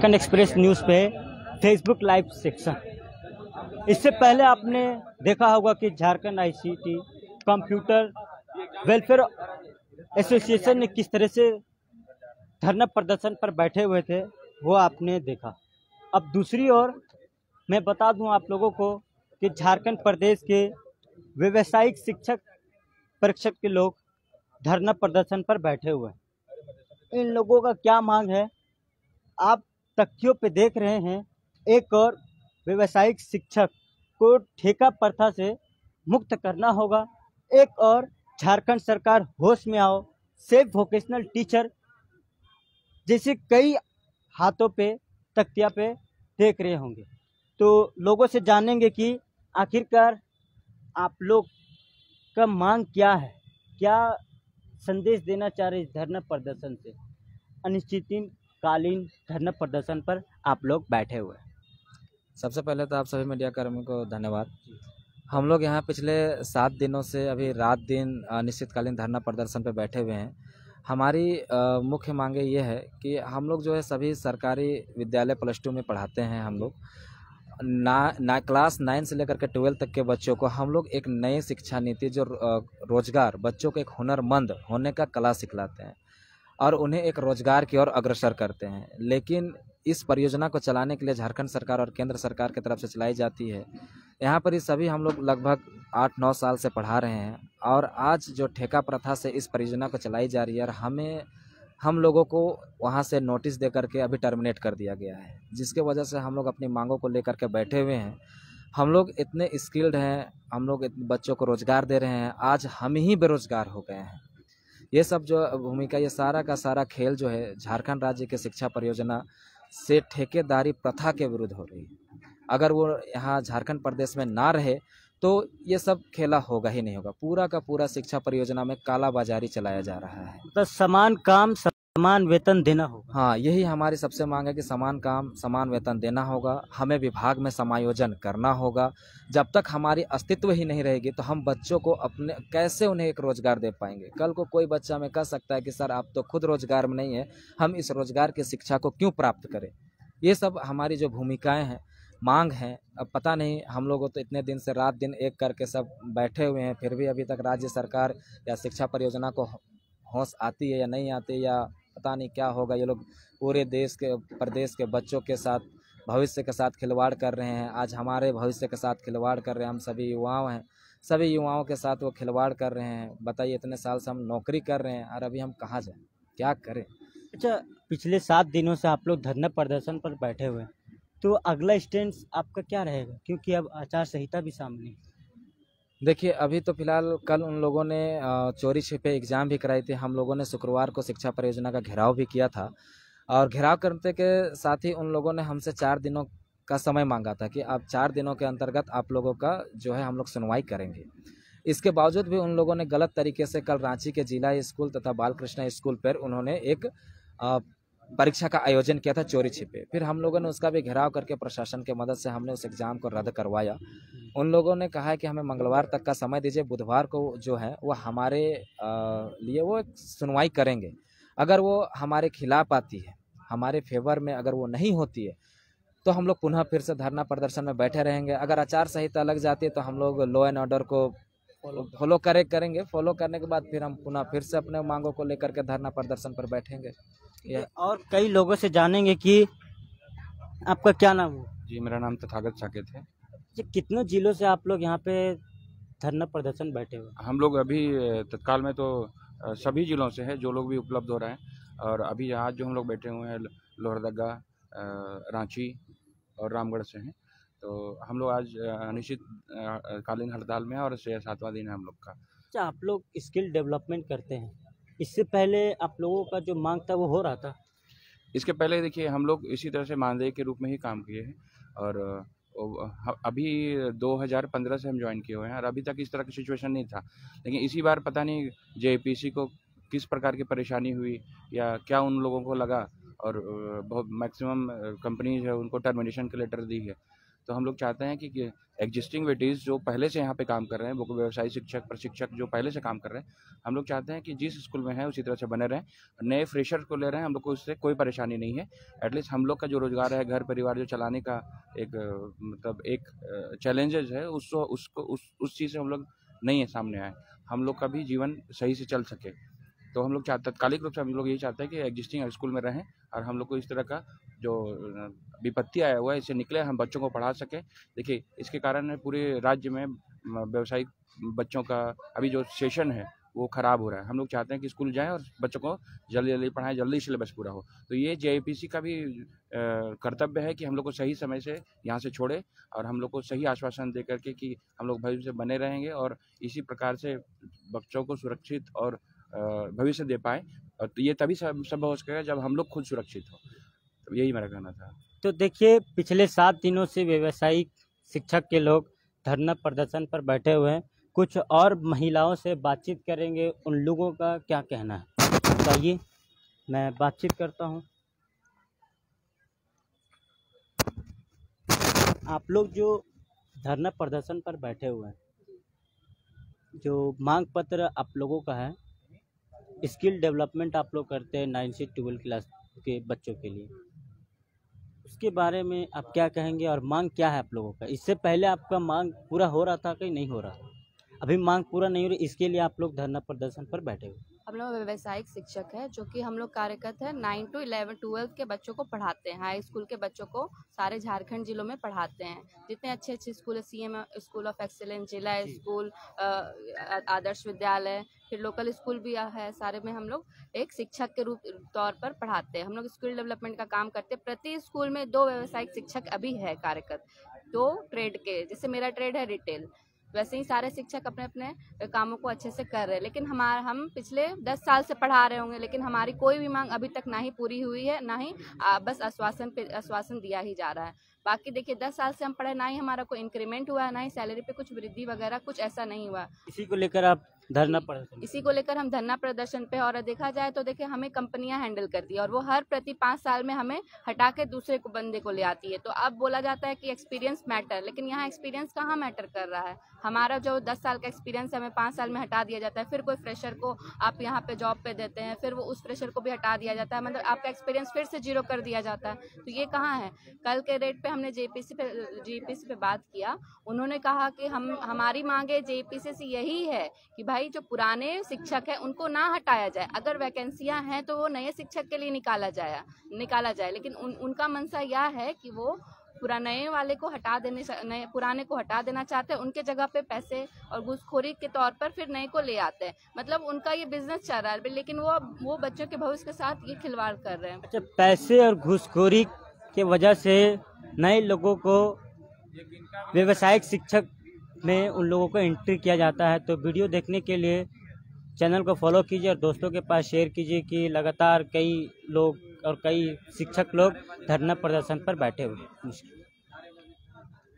Jharkhand express news पे Facebook live section. इससे पहले आपने देखा होगा कि Jharkhand ICT computer welfare association ने किस तरह से धरना प्रदर्शन पर बैठे हुए थे, वो आपने देखा। अब दूसरी ओर मैं बता दूं आप लोगों को कि झारखंड प्रदेश के व्यावसायिक शिक्षक परीक्षक के लोग धरना प्रदर्शन पर बैठे हुए हैं। इन लोगों का क्या मांग है आप तथ्यों पे देख रहे हैं। एक और व्यावसायिक शिक्षक को ठेका प्रथा से मुक्त करना होगा, एक और झारखंड सरकार होश में आओ, सेफ वोकेशनल टीचर जैसे कई हाथों पे तख्तिया पे देख रहे होंगे। तो लोगों से जानेंगे कि आखिरकार आप लोग का मांग क्या है, क्या संदेश देना चाह रहे इस धरना प्रदर्शन से। अनिश्चितकालीन धरना प्रदर्शन पर आप लोग बैठे हुए हैं। सबसे पहले तो आप सभी मीडिया कर्मियों को धन्यवाद। हम लोग यहाँ पिछले 7 दिनों से अभी रात दिन अनिश्चितकालीन धरना प्रदर्शन पर बैठे हुए हैं। हमारी मुख्य मांगे ये है कि हम लोग जो है सभी सरकारी विद्यालय +2 में पढ़ाते हैं। हम लोग क्लास 9 से लेकर के 12 तक के बच्चों को हम लोग एक नई शिक्षा नीति जो रोजगार, बच्चों को एक हुनरमंद होने का कला सिखलाते हैं और उन्हें एक रोजगार की ओर अग्रसर करते हैं। लेकिन इस परियोजना को चलाने के लिए झारखंड सरकार और केंद्र सरकार की तरफ से चलाई जाती है। यहाँ पर ये सभी हम लोग लगभग 8-9 साल से पढ़ा रहे हैं और आज जो ठेका प्रथा से इस परियोजना को चलाई जा रही है और हम लोगों को वहाँ से नोटिस दे करके अभी टर्मिनेट कर दिया गया है, जिसके वजह से हम लोग अपनी मांगों को लेकर के बैठे हुए हैं। हम लोग इतने स्किल्ड हैं, हम लोग बच्चों को रोजगार दे रहे हैं, आज हम ही बेरोजगार हो गए हैं। ये सब जो भूमिका, ये सारा का सारा खेल जो है झारखंड राज्य के शिक्षा परियोजना से ठेकेदारी प्रथा के विरुद्ध हो रही है। अगर वो यहाँ झारखंड प्रदेश में ना रहे तो ये सब खेला होगा ही नहीं होगा। पूरा का पूरा शिक्षा परियोजना में कालाबाजारी चलाया जा रहा है। तो समान काम समान वेतन देना होगा। हाँ, यही हमारी सबसे मांग है कि समान काम समान वेतन देना होगा। हमें विभाग में समायोजन करना होगा। जब तक हमारी अस्तित्व ही नहीं रहेगी तो हम बच्चों को अपने कैसे उन्हें एक रोजगार दे पाएंगे। कल को कोई बच्चा हमें कह सकता है कि सर आप तो खुद रोजगार में नहीं है, हम इस रोजगार की शिक्षा को क्यों प्राप्त करें। ये सब हमारी जो भूमिकाएं हैं, मांग हैं। अब पता नहीं, हम लोग तो इतने दिन से रात दिन एक करके सब बैठे हुए हैं, फिर भी अभी तक राज्य सरकार या शिक्षा परियोजना को होश आती है या नहीं आती, या पता नहीं क्या होगा। ये लोग पूरे देश के प्रदेश के बच्चों के साथ, भविष्य के साथ खिलवाड़ कर रहे हैं। आज हमारे भविष्य के साथ खिलवाड़ कर रहे हैं। हम सभी युवाओं हैं, सभी युवाओं के साथ वो खिलवाड़ कर रहे हैं। बताइए, इतने साल से हम नौकरी कर रहे हैं और अभी हम कहाँ जाएं, क्या करें। अच्छा, पिछले 7 दिनों से आप लोग धरना प्रदर्शन पर बैठे हुए हैं, तो अगला स्टैंड आपका क्या रहेगा, क्योंकि अब आचार संहिता भी सामने है। देखिए, अभी तो फिलहाल कल उन लोगों ने चोरी छिपे एग्ज़ाम भी कराई थी। हम लोगों ने शुक्रवार को शिक्षा परियोजना का घेराव भी किया था और घेराव करने के साथ ही उन लोगों ने हमसे 4 दिनों का समय मांगा था कि अब 4 दिनों के अंतर्गत आप लोगों का जो है हम लोग सुनवाई करेंगे। इसके बावजूद भी उन लोगों ने गलत तरीके से कल रांची के जिला स्कूल तथा बालकृष्ण स्कूल पर उन्होंने एक परीक्षा का आयोजन किया था चोरी छिपे। फिर हम लोगों ने उसका भी घेराव करके प्रशासन के मदद से हमने उस एग्ज़ाम को रद्द करवाया। उन लोगों ने कहा है कि हमें मंगलवार तक का समय दीजिए, बुधवार को जो है वो हमारे लिए वो एक सुनवाई करेंगे। अगर वो हमारे खिलाफ आती है, हमारे फेवर में अगर वो नहीं होती है, तो हम लोग पुनः फिर से धरना प्रदर्शन में बैठे रहेंगे। अगर आचार संहिता लग जाती है तो हम लोग लॉ एंड ऑर्डर को फॉलो करेंगे। फॉलो करने के बाद फिर हम पुनः फिर से अपने मांगों को लेकर के धरना प्रदर्शन पर बैठेंगे। और कई लोगों से जानेंगे कि आपका क्या नाम है। जी, मेरा नाम तथागत साकेत है। ये कितने जिलों से आप लोग यहाँ पे धरना प्रदर्शन बैठे हुए। हम लोग अभी तत्काल में तो सभी जिलों से हैं, जो लोग भी उपलब्ध हो रहे हैं। और अभी आज जो हम लोग बैठे हुए हैं लोहरदगा, रांची और रामगढ़ से हैं। तो हम लोग आज अनिश्चित कालीन हड़ताल में हैं और 7वां दिन है हम लोग का। अच्छा, आप लोग स्किल डेवलपमेंट करते हैं, इससे पहले आप लोगों का जो मांग था वो हो रहा था। इसके पहले देखिए, हम लोग इसी तरह से मानदेय के रूप में ही काम किए हैं और अभी 2015 से हम ज्वाइन किए हुए हैं और अभी तक इस तरह की सिचुएशन नहीं था। लेकिन इसी बार पता नहीं जेपीसी को किस प्रकार की परेशानी हुई या क्या उन लोगों को लगा और बहुत मैक्सिमम कंपनीज है उनको टर्मिनेशन के लेटर दी है। तो हम लोग चाहते हैं कि एग्जिस्टिंग वेटीज़ जो पहले से यहाँ पे काम कर रहे हैं, वो व्यवसायी शिक्षक प्रशिक्षक जो पहले से काम कर रहे हैं, हम लोग चाहते हैं कि जिस स्कूल में है उसी तरह से बने रहें। नए फ्रेशर को ले रहे हैं, हम लोग को उससे कोई परेशानी नहीं है। एटलीस्ट हम लोग का जो रोज़गार है, घर परिवार जो चलाने का एक मतलब एक चैलेंजेस है, उस चीज़ से हम लोग नहीं है सामने आए, हम लोग का भी जीवन सही से चल सके। तो हम लोग तात्कालिक रूप से हम लोग यही चाहते हैं कि एग्जिस्टिंग स्कूल में रहें और हम लोग को इस तरह का जो विपत्ति आया हुआ है इससे निकले, हम बच्चों को पढ़ा सकें। देखिए इसके कारण पूरे राज्य में व्यावसायिक बच्चों का अभी जो सेशन है वो ख़राब हो रहा है। हम लोग चाहते हैं कि स्कूल जाएं और बच्चों को जल्दी जल्दी पढ़ाएं, जल्दी सिलेबस पूरा हो। तो ये JIPC का भी कर्तव्य है कि हम लोग को सही समय से यहाँ से छोड़े और हम लोग को सही आश्वासन दे करके कि हम लोग भविष्य में बने रहेंगे और इसी प्रकार से बच्चों को सुरक्षित और भविष्य दे पाए। और तो ये तभी संभव हो सकेगा जब हम लोग खुद सुरक्षित हो। तो यही मेरा कहना था। तो देखिए पिछले 7 दिनों से व्यावसायिक शिक्षक के लोग धरना प्रदर्शन पर बैठे हुए हैं। कुछ और महिलाओं से बातचीत करेंगे, उन लोगों का क्या कहना है बताइए। मैं बातचीत करता हूं। आप लोग जो धरना प्रदर्शन पर बैठे हुए हैं, जो मांग पत्र आप लोगों का है, स्किल डेवलपमेंट आप लोग करते हैं 9 से 12 क्लास के बच्चों के लिए, उसके बारे में आप क्या कहेंगे और मांग क्या है आप लोगों का? इससे पहले आपका मांग पूरा हो रहा था कि नहीं हो रहा? अभी मांग पूरा नहीं हो रही, इसके लिए आप लोग धरना प्रदर्शन पर बैठे हुए। हम लोग व्यावसायिक शिक्षक है, जो कि हम लोग कार्यरत है 9 to 11 12 के बच्चों को पढ़ाते हैं। हाई स्कूल के बच्चों को सारे झारखंड जिलों में पढ़ाते हैं। जितने अच्छे अच्छे स्कूल है, CM स्कूल ऑफ एक्सीलेंस, जिला स्कूल, आदर्श विद्यालय, फिर लोकल स्कूल भी है, सारे में हम लोग एक शिक्षक के रूप तौर पर पढ़ाते हैं। हम लोग स्किल डेवलपमेंट का काम करते हैं। प्रति स्कूल में 2 व्यावसायिक शिक्षक अभी है कार्यरत, 2 ट्रेड के। जैसे मेरा ट्रेड है रिटेल, वैसे ही सारे शिक्षक अपने अपने कामों को अच्छे से कर रहे हैं। लेकिन हम पिछले 10 साल से पढ़ा रहे होंगे, लेकिन हमारी कोई भी मांग अभी तक ना ही पूरी हुई है, ना ही बस आश्वासन दिया ही जा रहा है। बाकी देखिए 10 साल से हम पढ़े, ना ही हमारा कोई इंक्रीमेंट हुआ है, ना ही सैलरी पे कुछ वृद्धि वगैरह कुछ ऐसा नहीं हुआ। इसी को लेकर आप धरना प्रदर्शन? इसी को लेकर हम धरना प्रदर्शन पे। और देखा जाए तो देखिए हमें कंपनियां हैंडल करती है और वो हर प्रति 5 साल में हमें हटा के दूसरे को बंदे को ले आती है। तो अब बोला जाता है कि एक्सपीरियंस मैटर, लेकिन यहाँ एक्सपीरियंस कहाँ मैटर कर रहा है? हमारा जो 10 साल का एक्सपीरियंस है हमें 5 साल में हटा दिया जाता है। फिर कोई फ्रेशर को आप यहाँ पे जॉब पे देते हैं, फिर वो उस फ्रेशर को भी हटा दिया जाता है, मतलब आपका एक्सपीरियंस फिर से 0 कर दिया जाता है। तो ये कहाँ है? कल के रेट पे हमने JPC पे बात किया, उन्होंने कहा कि हमारी मांगे JPC से यही है कि भाई जो पुराने शिक्षक है उनको ना हटाया जाए। अगर वैकेंसियां हैं तो वो नए शिक्षक के लिए निकाला जाए, लेकिन उनका मनसा यह है कि वो पुराने वाले को पुराने को हटा देना चाहते हैं। उनके जगह पे पैसे और घूसखोरी के तौर पर फिर नए को ले आते हैं। मतलब उनका ये बिजनेस चल रहा है, लेकिन वो बच्चों के भविष्य के साथ ये खिलवाड़ कर रहे हैं। अच्छा, पैसे और घूसखोरी के वजह से नए लोगों को व्यावसायिक शिक्षक में उन लोगों को एंट्री किया जाता है। तो वीडियो देखने के लिए चैनल को फॉलो कीजिए और दोस्तों के पास शेयर कीजिए कि लगातार कई लोग और कई शिक्षक लोग धरना प्रदर्शन पर बैठे हुए हैं।